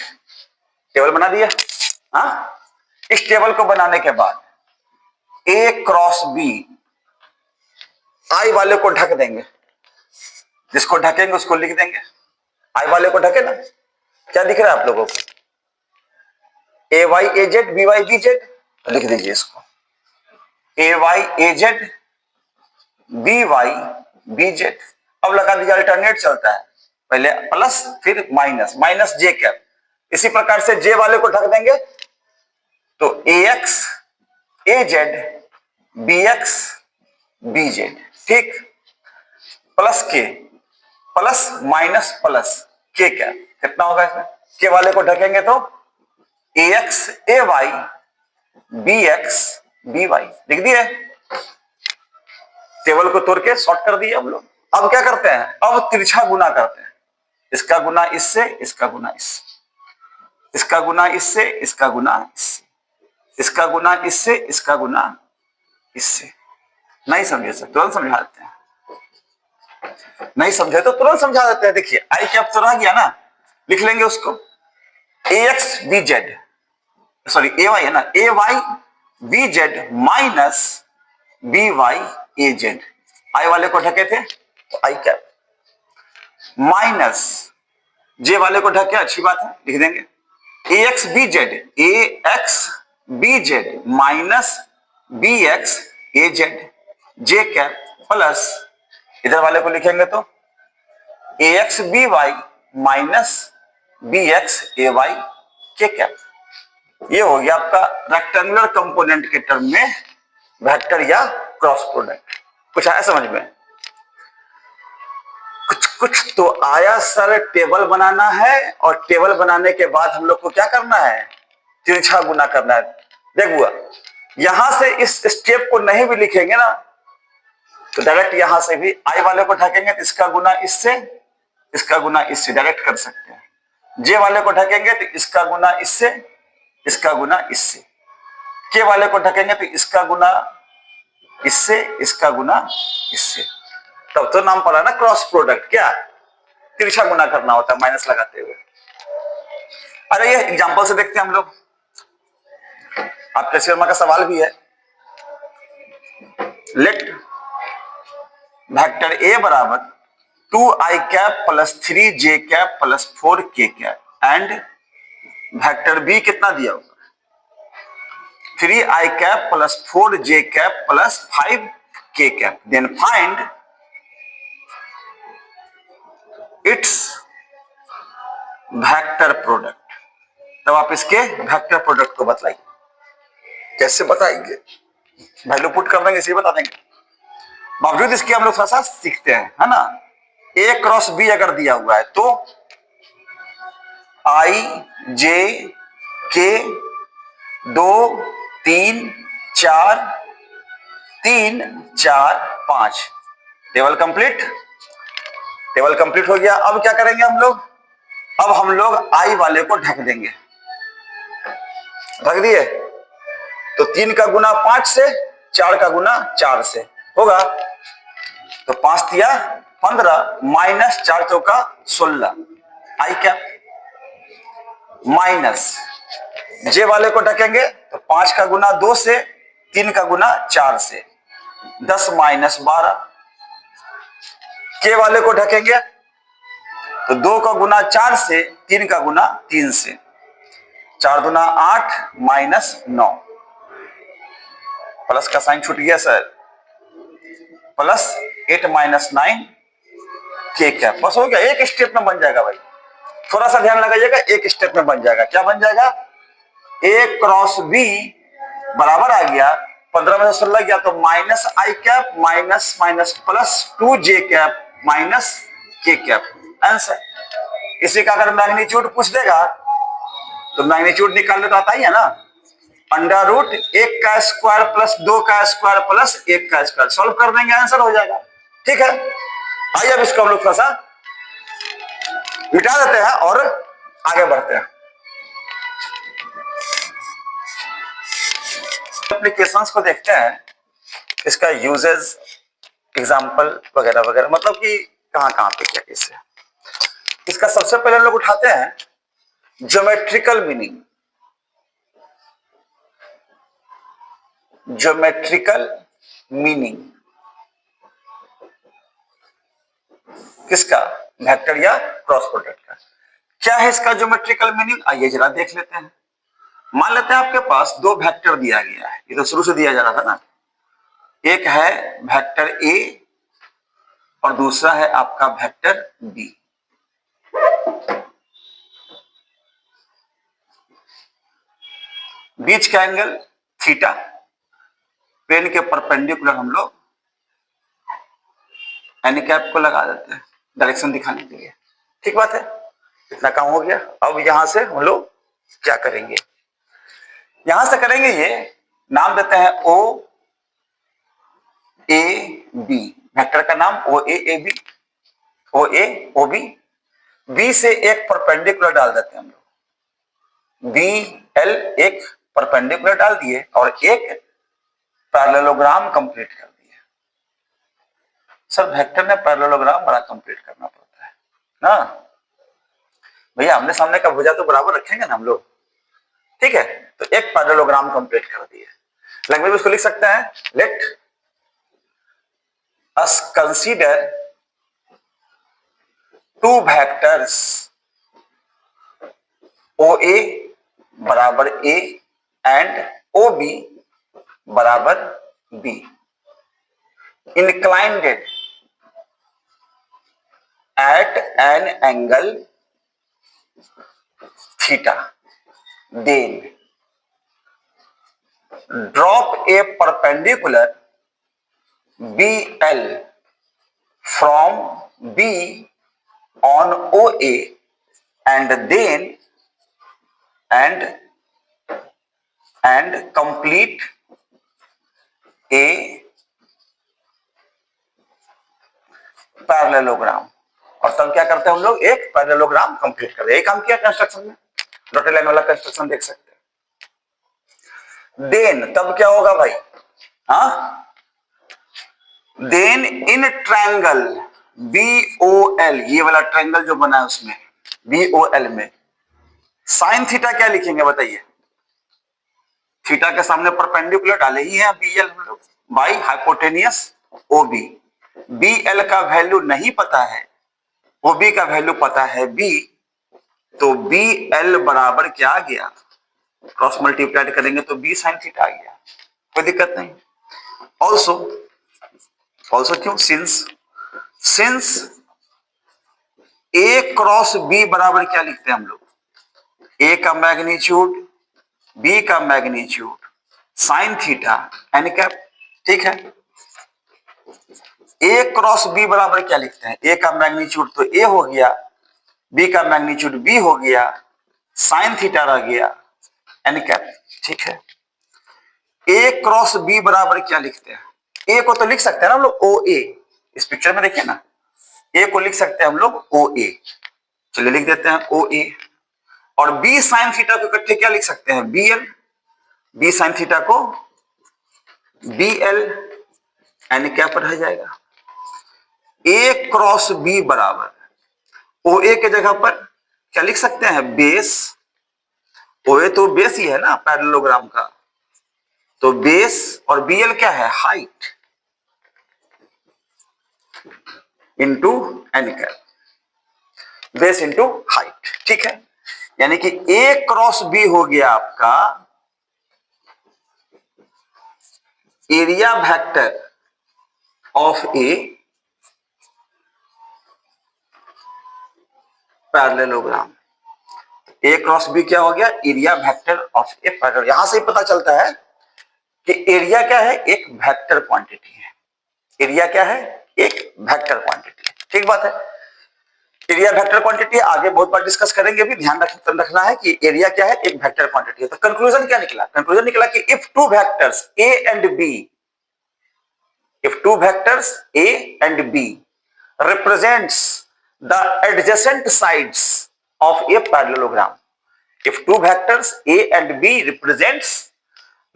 table बना दिया। हाँ, इस टेबल को बनाने के बाद ए क्रॉस बी, आई वाले को ढक देंगे, जिसको ढकेंगे उसको लिख देंगे। आई वाले को ढके ना, क्या दिख रहा है आप लोगों को, a y a z b y b z, लिख दीजिए इसको a y a z b y b z. अब लगा दीजिए, अल्टरनेट चलता है, पहले प्लस फिर माइनस, माइनस जे कैप। इसी प्रकार से जे वाले को ढक देंगे तो ए एक्स ए z b x B z, ठीक। Plus k plus minus plus k cap, कितना होगा इसमें? के वाले को ढकेंगे तो ए एक्स ए y b x B y, लिख दिए, टेबल को तोड़ के शॉर्ट कर दिए हम लोग। अब क्या करते हैं, अब तिरछा गुना करते हैं, इसका गुना इससे, इसका गुना इससे, इसका गुना इससे, इसका गुना इससे, इसका गुना इससे, इसका गुना इससे। नहीं समझे सर तुरंत समझा देते हैं, नहीं समझे तो तुरंत समझा देते हैं। देखिए आई कैप तो रह गया ना, लिख लेंगे उसको a x B z, sorry a y है ना, a y b z minus b y a z. I वाले को ढके थे तो आई कैप, माइनस जे वाले को ढके, अच्छी बात है लिख देंगे A x B z, A x B z minus B x A z, j cap plus इधर वाले को लिखेंगे तो ए x B y minus B x ए वाई के कैप। ये हो गया आपका रेक्टेंगुलर कंपोनेंट के टर्म में वेक्टर या क्रॉस प्रोडक्ट। कुछ आया समझ में? कुछ तो आया सर। टेबल बनाना है और टेबल बनाने के बाद हम लोग को क्या करना है, तिरछा गुना करना है। देख हुआ, यहां से इस स्टेप को नहीं भी लिखेंगे ना तो डायरेक्ट यहां से भी आई वाले को ढकेंगे तो इसका गुना इससे, इसका गुना इससे डायरेक्ट कर सकते हैं। जे वाले को ढकेंगे तो इसका गुना इससे, इसका गुना इससे। के वाले को ढकेंगे तो इसका गुना इससे, इसका गुना इससे। तब तो नाम पड़ा ना क्रॉस प्रोडक्ट। क्या तिरछा गुना करना होता है माइनस लगाते हुए। अरे ये एग्जांपल से देखते हैं हम लोग। आपके शर्मा का सवाल भी है, लेट वेक्टर ए बराबर 2i cap plus 3j cap plus 4k cap and vector B कितना दिया होगा 3i cap plus 4j cap plus 5k cap, then find its vector product. तब आप इसके वेक्टर प्रोडक्ट को बताइए। कैसे बताएंगे? वैल्यू पुट कर देंगे, इसे बता देंगे। बावजूद इसके हम लोग थोड़ा सा सीखते हैं, है ना। ए क्रॉस बी अगर दिया हुआ है तो आई जे के 2 3 4 3 4 5, टेबल कंप्लीट। टेबल कंप्लीट हो गया। अब क्या करेंगे हम लोग, अब हम लोग आई वाले को ढक देंगे। ढक दिए तो 3 का गुना 5 से, 4 का गुना 4 से होगा तो 5 दिया 15 माइनस 4 चौका 16 आई क्या, माइनस जे वाले को ढकेंगे तो 5 का गुना 2 से, 3 का गुना 4 से 10 माइनस 12। के वाले को ढकेंगे तो 2 का गुना 4 से, 3 का गुना 3 से, 4 गुना 8 माइनस 9। प्लस का साइन छूट गया सर, प्लस 8 माइनस 9 के कैप। बस हो गया, एक स्टेप में बन जाएगा भाई। थोड़ा सा ध्यान लगाइएगा, एक स्टेप में बन जाएगा। क्या बन जाएगा, ए क्रॉस बी बराबर आ गया 15 में से 16 गया तो minus i cap minus minus plus 2j cap minus k cap answer. इसी का अगर मैग्नीट्यूड पूछ देगा तो मैग्नीट्यूड निकालने तो आता ही है ना, अंडर रूट 1 का स्क्वायर प्लस 2 का स्क्वायर प्लस 1 का स्क्वायर, सॉल्व कर देंगे आंसर हो जाएगा। ठीक है, आइए अब इसको हम लोग थोड़ा सा मिटा देते हैं और आगे बढ़ते हैं। एप्लीकेशंस को देखते हैं, इसका यूजेस, एग्जांपल वगैरह वगैरह, मतलब कि कहां कहां पे क्या कैसे। इसका सबसे पहले हम लोग उठाते हैं ज्योमेट्रिकल मीनिंग। ज्योमेट्रिकल मीनिंग किसका, वेक्टर या क्रॉस प्रोडक्ट का। क्या है इसका ज्योमेट्रिकल मीनिंग, आइए जरा देख लेते हैं। मान लेते हैं आपके पास 2 वेक्टर दिया गया है, ये तो शुरू से दिया जा रहा था ना। एक है वेक्टर ए और दूसरा है आपका वेक्टर बी। बीच का एंगल थीटा, पेन के परपेंडिकुलर हम लोग एन कैप को लगा देते हैं डायरेक्शन दिखाने के लिए। ठीक बात है, इतना काम हो गया। अब यहां से हम लोग क्या करेंगे, यहां से करेंगे ये नाम देते हैं ओ ए बी, वेक्टर का नाम O A B, O A O B. B से एक परपेंडिकुलर डाल देते हैं हम लोग, बी एल एक परपेंडिकुलर डाल दिए और एक पैरेललोग्राम कंप्लीट कर दिए। सर वेक्टर में पैरेललोग्राम बड़ा कंप्लीट करना पड़ता है ना भैया, आमने सामने का भुजा तो बराबर रखेंगे ना हम लोग। ठीक है, तो एक पैरेललोग्राम कंप्लीट कर दिए। लैंग्वेज में उसको लिख सकते हैं, let us consider two vectors O A बराबर ए एंड ओ बी बराबर B, inclined at an angle theta, then drop a perpendicular BL from B on OA and then complete a parallelogram. और तब क्या करते हैं हम लोग, एक पैरेललोग्राम कंप्लीट कर, यही काम किया कंस्ट्रक्शन में, डॉटेड लाइन वाला कंस्ट्रक्शन देख सकते हैं। देन तब क्या होगा भाई, हाँ, देन इन ट्रायंगल BOL, ये वाला ट्रायंगल जो बना है उसमें BOL में साइन थीटा क्या लिखेंगे बताइए, थीटा के सामने परपेंडिकुलर डाले ही हैं BL हम लोग, बाई हाइपोटेनियस OB। BL का वैल्यू नहीं पता है, OB का वैल्यू पता है B, तो BL बराबर क्या आ गया, क्रॉस मल्टीप्लाइड करेंगे तो B साइन थीटा आ गया, कोई दिक्कत नहीं। ऑल्सो क्यों, सिंस A क्रॉस B बराबर क्या लिखते हैं हम लोग, A का मैग्नीट्यूड B का magnitude sine theta n cap. ठीक है, A क्रॉस B बराबर क्या लिखते हैं, A का मैग्नीट्यूड तो A हो गया, B का मैग्नीट्यूड B हो गया, साइन थीटा रह गया एन कैप। ठीक है, A क्रॉस B बराबर क्या लिखते हैं, A को तो लिख सकते हैं ना हम लोग OA, इस पिक्चर में देखिए ना, A को लिख सकते हैं हम लोग OA, चलिए लिख देते हैं OA। और B साइन थीटा को इकट्ठे क्या लिख सकते हैं, BL, B साइन थीटा को BL एन कैप रह जाएगा। A क्रॉस B बराबर OA के जगह पर क्या लिख सकते हैं, बेस, OA तो बेस ही है ना पैरेललोग्राम का, तो बेस और BL क्या है, height into n cap, base into height. ठीक है, यानी कि A क्रॉस B हो गया आपका area vector of a parallelogram, A cross B क्या हो गया, area vector of A parallel. यहां से ही पता चलता है कि एरिया क्या है, एक वेक्टर क्वांटिटी है, एरिया क्या है, एक वेक्टर क्वांटिटी है। ठीक बात है, एरिया वेक्टर क्वांटिटी आगे बहुत बार डिस्कस करेंगे, भी ध्यान रखना है कि एरिया क्या है, एक वेक्टर क्वांटिटी है। तो कंक्लूजन क्या निकला, कंक्लूजन निकला कि if two vectors A and B, if two vectors A and B represents the adjacent sides of a parallelogram, if two vectors A and B represents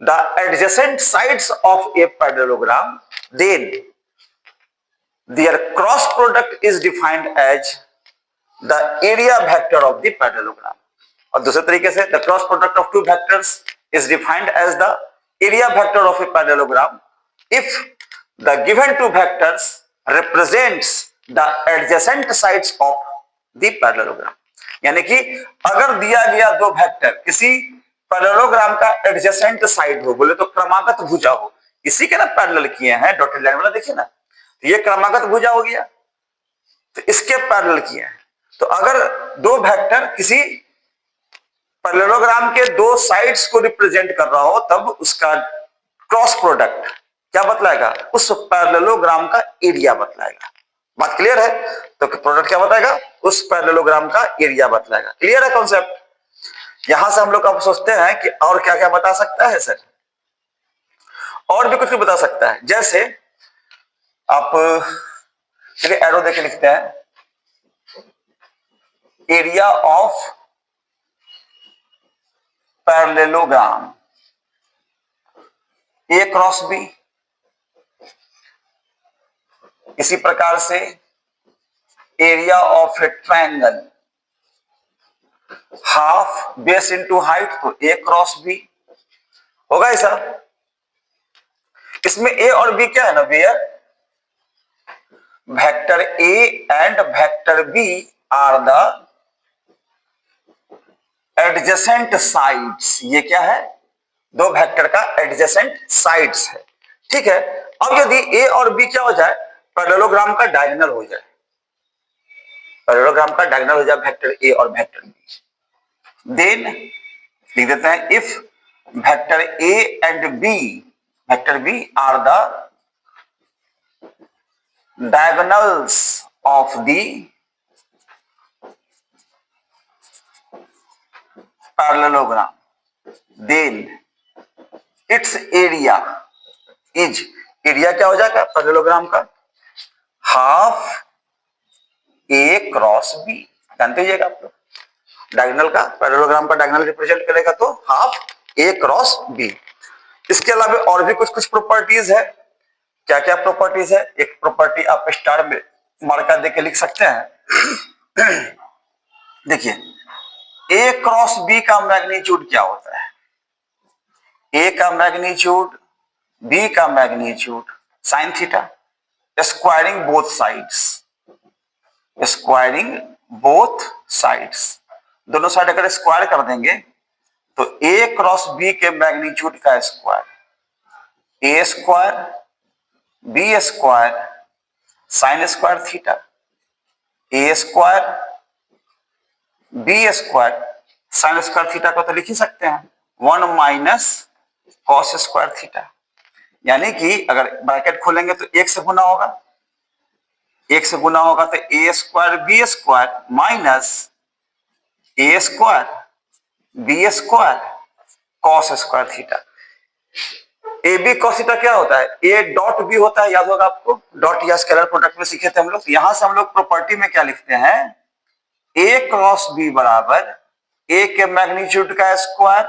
the adjacent sides of a parallelogram, then their cross product is defined as the area vector of the parallelogram। और दूसरे तरीके से the cross product of two vectors is defined as the area vector of a parallelogram if the given two vectors represents the adjacent sides of the parallelogram। यानी कि अगर दिया गया दो वेक्टर किसी पैरेललोग्राम का एडजेसेंट साइड हो, बोले तो क्रमागत भुजा हो, इसी के ना पैरेलल किए हैं, डॉटेड लाइन वाला देखिए ना, तो ये क्रमागत भुजा हो गया, तो इसके पैरेलल किए हैं। तो अगर दो वेक्टर किसी पैरेललोग्राम के दो साइड्स को रिप्रेजेंट कर रहा हो, तब उसका क्रॉस प्रोडक्ट क्या बतलाएगा, उस पैरेललोग्राम का एरिया बतलाएगा। बात क्लियर है? तो प्रोडक्ट क्या बताएगा? उस पैरेललोग्राम का एरिया बतलाएगा। क्लियर है कॉन्सेप्ट? यहां से हम लोग अब सोचते हैं कि और क्या क्या बता सकता है सर, और भी कुछ बता सकता है। जैसे आप चलिए एरो देके लिखते हैं, area of parallelogram A cross B. इसी प्रकार से area of a triangle half base into height, तो ए क्रॉस बी होगा ऐसा। इसमें ए और बी क्या है ना भैया? Vector A and vector B are the adjacent sides. ये क्या है? दो वेक्टर का एडजेसेंट साइड्स है। ठीक है। अब यदि ए और बी क्या हो जाए? पैरेललोग्राम का डायगोनल हो जाए, पैरेललोग्राम का डायगोनल हो जाए वेक्टर ए और वेक्टर बी, देन लिख देते हैं if vector A and B, vector B are the diagonals of the parallelogram, then its area is, area क्या हो जाएगा पैरेललोग्राम का? Half A cross B. जानते ही आप लोग, डायगोनल का, पैरेललोग्राम का डायगोनल रिप्रेजेंट करेगा तो हाफ ए क्रॉस बी। इसके अलावा और भी कुछ कुछ प्रॉपर्टीज है। क्या क्या प्रॉपर्टीज है? एक प्रॉपर्टी आप स्टार में मार्का देके लिख सकते हैं। देखिए ए क्रॉस बी का मैग्नीट्यूड क्या होता है? ए का मैग्नीट्यूड, बी का magnitude sine theta, squaring both sides, squaring both sides, दोनों साइड अगर स्क्वायर कर देंगे तो ए क्रॉस बी के मैग्नीट्यूड का square, A square B square sine square theta, A square B square sine square theta को तो लिख ही सकते हैं 1 माइनस कॉस स्क्वायर थीटा। यानी कि अगर ब्रैकेट खोलेंगे तो एक से गुना होगा, एक से गुना होगा तो A square B square minus A square B square cos square theta. A B cos theta क्या होता है? ए डॉट बी होता है, याद होगा आपको, डॉट या स्केलर प्रोडक्ट में सीखे थे हम लोग। यहां से हम लोग प्रॉपर्टी में क्या लिखते हैं? ए क्रॉस बी बराबर ए के मैग्नीट्यूड का स्क्वायर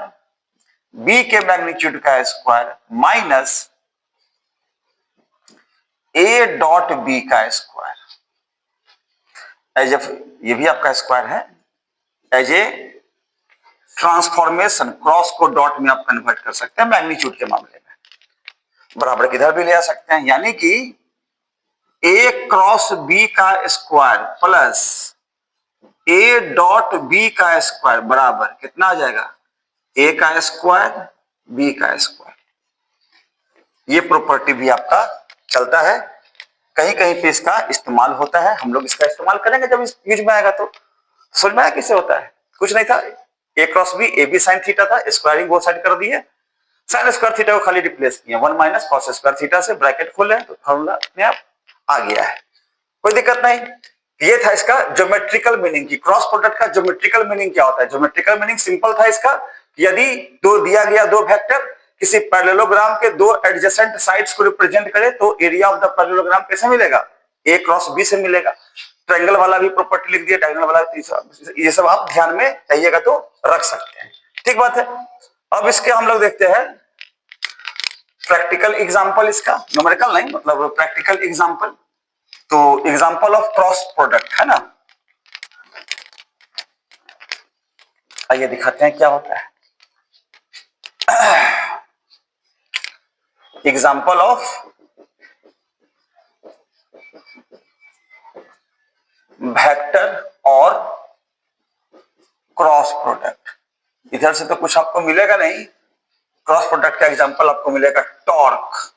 बी के मैग्नीट्यूड का square minus A dot B का स्क्वायर। एज ए, ये भी आपका स्क्वायर है, एज ए ट्रांसफॉर्मेशन क्रॉस को डॉट में आप कन्वर्ट कर सकते हैं मैग्नीट्यूड के मामले में, बराबर किधर भी ले आ सकते हैं। यानी कि ए क्रॉस बी का square plus A dot B का स्क्वायर बराबर कितना आ जाएगा? ए का स्क्वायर बी का स्क्वायर। ये प्रॉपर्टी भी आपका चलता है, कहीं कहीं पे इसका इस्तेमाल होता है। हम लोग इसका इस्तेमाल करेंगे जब इस यूज में आएगा। तो समझ में आया किससे होता है? कुछ नहीं था, A cross B, A B sine theta था, स्क्वायरिंग बोथ साइड कर दी है, साइन स्क्वायर थीटा को खाली रिप्लेस किया 1 माइनस कॉस स्क्वायर थीटा से, ब्रैकेट खोले तो फॉर्मूला अपने आप आ गया है, कोई दिक्कत नहीं। ये था इसका ज्योमेट्रिकल मीनिंग की क्रॉस प्रोडक्ट का ज्योमेट्रिकल मीनिंग क्या होता है। ज्योमेट्रिकल मीनिंग सिंपल था इसका, यदि दो दिया गया दो वेक्टर किसी पैरेललोग्राम के दो एडजेसेंट साइड्स को रिप्रेजेंट करे तो एरिया ऑफ द पैरेललोग्राम कैसे मिलेगा? ए क्रॉस बी से मिलेगा। ट्रायंगल वाला भी प्रॉपर्टी लिख दिया, डायगोनल वाला, ये सब आप ध्यान में चाहिएगा तो रख सकते हैं, ठीक बात है। अब इसके हम लोग देखते हैं प्रैक्टिकल एग्जांपल, इसका न्यूमेरिकल नहीं, मतलब प्रैक्टिकल एग्जांपल। तो एग्जांपल ऑफ क्रॉस प्रोडक्ट है ना, आइए दिखाते हैं क्या होता है। एग्जांपल ऑफ वेक्टर और क्रॉस प्रोडक्ट। इधर से तो कुछ आपको मिलेगा नहीं, क्रॉस प्रोडक्ट का एग्जांपल आपको मिलेगा टॉर्क,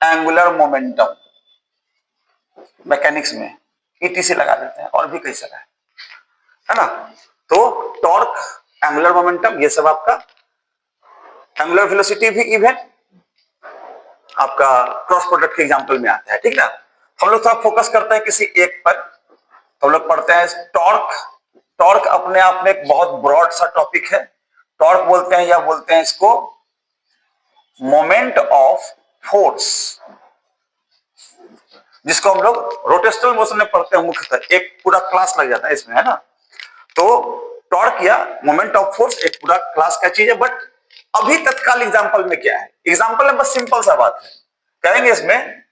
एंगुलर मोमेंटम, मैकेनिक्स में ईटीसी लगा देते हैं, और भी कई सारा है ना। तो टॉर्क, एंगुलर मोमेंटम, ये सब आपका, एंगुलर वेलोसिटी भी इवन, आपका क्रॉस प्रोडक्ट के एग्जांपल में आता है, ठीक ना। हम लोग थोड़ा फोकस करते हैं किसी एक पर, तो हम लोग पढ़ते हैं टॉर्क। टॉर्क अपने आप में एक बहुत ब्रॉड सा टॉपिक है। टॉर्क बोलते हैं या बोलते हैं इसको मोमेंट ऑफ फोर्स, जिसको हम लोग रोटेशनल मोशन में पढ़ते हैं मुख्यतः, एक पूरा क्लास लग जाता है इसमें, है ना। तो टॉर्क या मोमेंट ऑफ फोर्स एक पूरा क्लास का चीज है। बट अभी तत्काल एग्जांपल में क्या है, एग्जांपल में बस सिंपल सा बात है, कहेंगे इसमें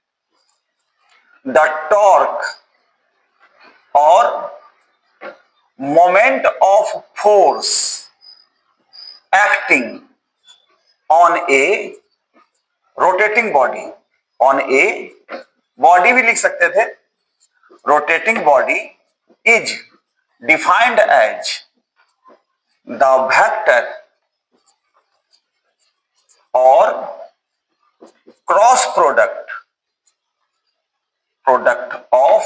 द टॉर्क और moment of force acting on a rotating body, on a body भी लिख सकते थे, rotating body is defined as the vector और cross product of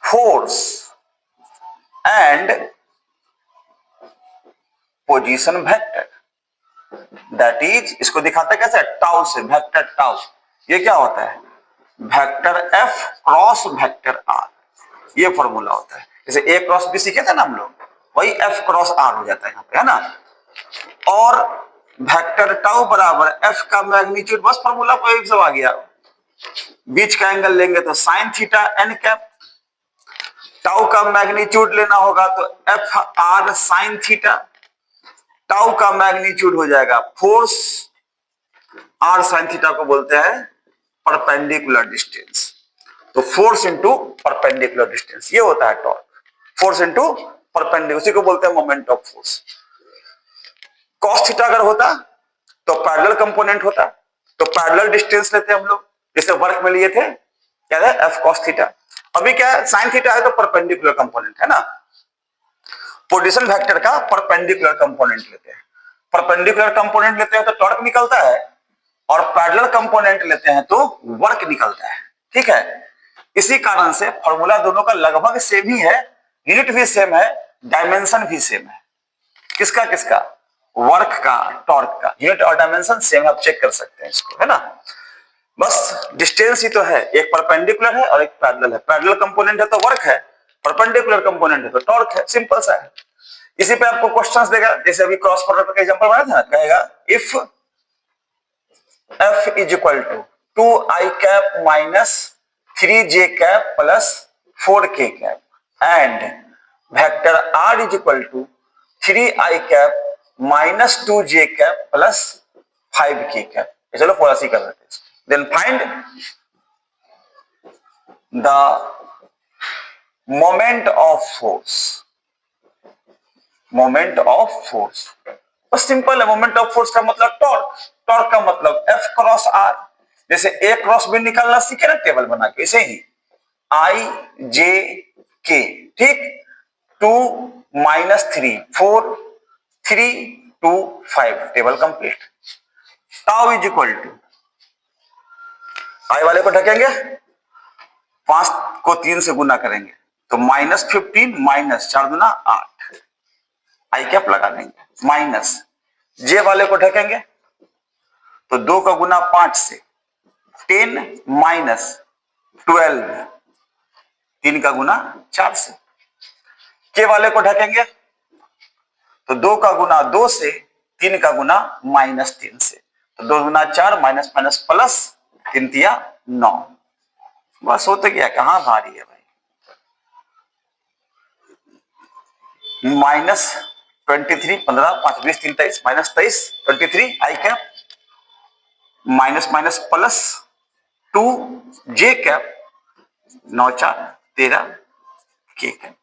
force and position vector, that is, इसको दिखाता है कैसे, टाउ से, वेक्टर टाउ। ये क्या होता है, vector F cross vector R, ये फॉर्मूला होता है। जैसे ए क्रॉस बी सीखे थे ना हम लोग, वही एफ क्रॉस आर हो जाता है यहाँ पे, है ना। और वेक्टर टाउ बराबर एफ का मैग्नीट्यूड, बस फॉर्मूला को एक सब आ गया। बीच का एंगल लेंगे तो sine theta n cap, tau का मैग्नीट्यूड लेना होगा तो F R sine theta, tau का मैग्नीट्यूड हो जाएगा फोर्स, आर साइन थीटा को बोलते हैं परपेंडिकुलर डिस्टेंस। तो फोर्स इंटू परपेंडिकुलर डिस्टेंस, ये होता है टॉर्क, फोर्स इंटू परपेंडिकुलर, उसी को बोलते हैं moment of force. Cos theta अगर होता तो पैरेलल कंपोनेंट होता, तो पैरेलल डिस्टेंस लेते हैं हम लोग, जैसे वर्क में लिए थे क्या है एफ कॉस थीटा। अभी क्या है, साइन थीटा है तो परपेंडिकुलर कंपोनेंट है ना, पोजीशन वेक्टर का परपेंडिकुलर कंपोनेंट लेते हैं। परपेंडिकुलर कंपोनेंट लेते हैं तो टॉर्क निकलता है, और पैरेलल कंपोनेंट लेते हैं तो वर्क निकलता है, ठीक है। इसी कारण से फॉर्मूला दोनों का लगभग सेम ही है, यूनिट भी सेम है, डायमेंशन भी सेम है। किसका किसका, वर्क का, टॉर्क का यूनिट और डायमेंशन सेम, आप चेक कर सकते हैं इसको, है ना। बस डिस्टेंस ही तो है, एक परपेंडिकुलर है और एक पैरेलल है। पैरेलल कंपोनेंट है तो वर्क है, परपेंडिकुलर कंपोनेंट है तो टॉर्क है, सिंपल सा है। इसी पे आपको क्वेश्चंस देगा, जैसे अभी क्रॉस प्रोडक्ट का एग्जांपल बनाया था ना, कहेगा if F is equal to 2i cap minus 3j cap plus 4k cap and vector R is equal to 3i cap minus 2j cap plus 5k cap. चलो थोड़ा सी कर लेते हैं, then find the moment of force, moment of force बस simple है। Moment of force का मतलब टॉर्क, टॉर्क का मतलब एफ क्रॉस आर। जैसे ए क्रॉस बी निकालना सीखे ना टेबल बना के, ऐसे ही आई जे के, ठीक, 2 माइनस 3 4 3 2 5, table complete. Tau is equal to, i वाले को ढकेंगे, 5 को 3 से गुना करेंगे तो माइनस 15 माइनस 4 गुना 8, आई कैप लगा देंगे, माइनस जे वाले को ढकेंगे तो 2 का गुना 5 से 10 माइनस 12, 3 का गुना 4 से। के वाले को ढकेंगे तो 2 का गुना 2 से 3 का गुना माइनस 3 से, तो 2 गुना 4 माइनस माइनस प्लस 3 तिया 9। बस होता क्या, कहां भारी है भाई, माइनस 23 15 5 20 3 23 माइनस 23 23 आई कैप माइनस माइनस प्लस 2 जे कैप 9 4 13 के कैप,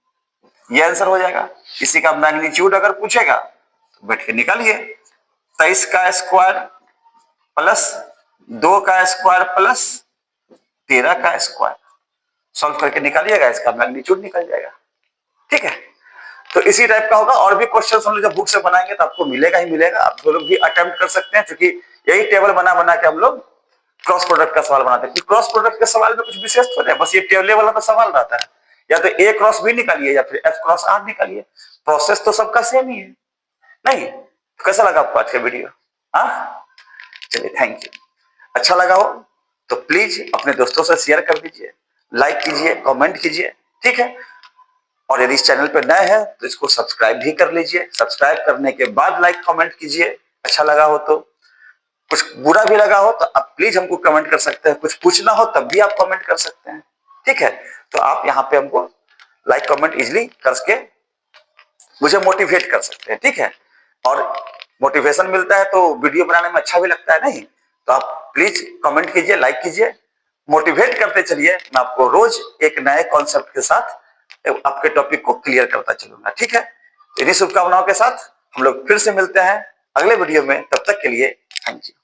ये आंसर हो जाएगा। इसी का मैग्नीट्यूड अगर पूछेगा तो बैठ के निकालिए, 23 का स्क्वायर प्लस 2 का स्क्वायर प्लस 13 का स्क्वायर, सॉल्व करके निकालिएगा, इसका मैग्नीट्यूड निकल जाएगा, ठीक है। तो इसी टाइप का होगा, और भी क्वेश्चंस हम लोग जब बुक से बनाएंगे तो आपको मिलेगा ही मिलेगा, आप लोग भी अटेम्प्ट कर सकते हैं, क्योंकि यही टेबल बना बना के हम लोग क्रॉस प्रोडक्ट का सवाल बनाते हैं। क्रॉस प्रोडक्ट के सवाल में कुछ विशेष तो नहीं, बस ये टेबल वाला तो सवाल रहता है, या तो ए क्रॉस बी निकालिए या फिर एफ क्रॉस आर निकालिए, प्रोसेस तो सबका सेम ही है। नहीं तो कैसा लगा आपको आज का वीडियो, हाँ, चलिए थैंक यू। अच्छा लगा हो तो प्लीज अपने दोस्तों से शेयर कर दीजिए, लाइक कीजिए, कमेंट कीजिए, ठीक है। और यदि इस चैनल पर नए हैं तो इसको सब्सक्राइब भी कर लीजिए। सब्सक्राइब करने के बाद लाइक कमेंट कीजिए, अच्छा लगा हो तो। कुछ बुरा भी लगा हो तो आप प्लीज हमको कमेंट कर सकते हैं, कुछ पूछना हो तब भी आप कमेंट कर सकते हैं, ठीक है। तो आप यहाँ पे हमको लाइक कमेंट इजिली करके मुझे मोटिवेट कर सकते हैं, ठीक है। और मोटिवेशन मिलता है तो वीडियो बनाने में अच्छा भी लगता है, नहीं? तो आप प्लीज कमेंट कीजिए, लाइक कीजिए, मोटिवेट करते चलिए। मैं आपको रोज एक नए कॉन्सेप्ट के साथ आपके टॉपिक को क्लियर करता चलूंगा, ठीक है। इन्हीं शुभकामनाओं के साथ हम लोग फिर से मिलते हैं अगले वीडियो में। तब तक के लिए थैंक यू।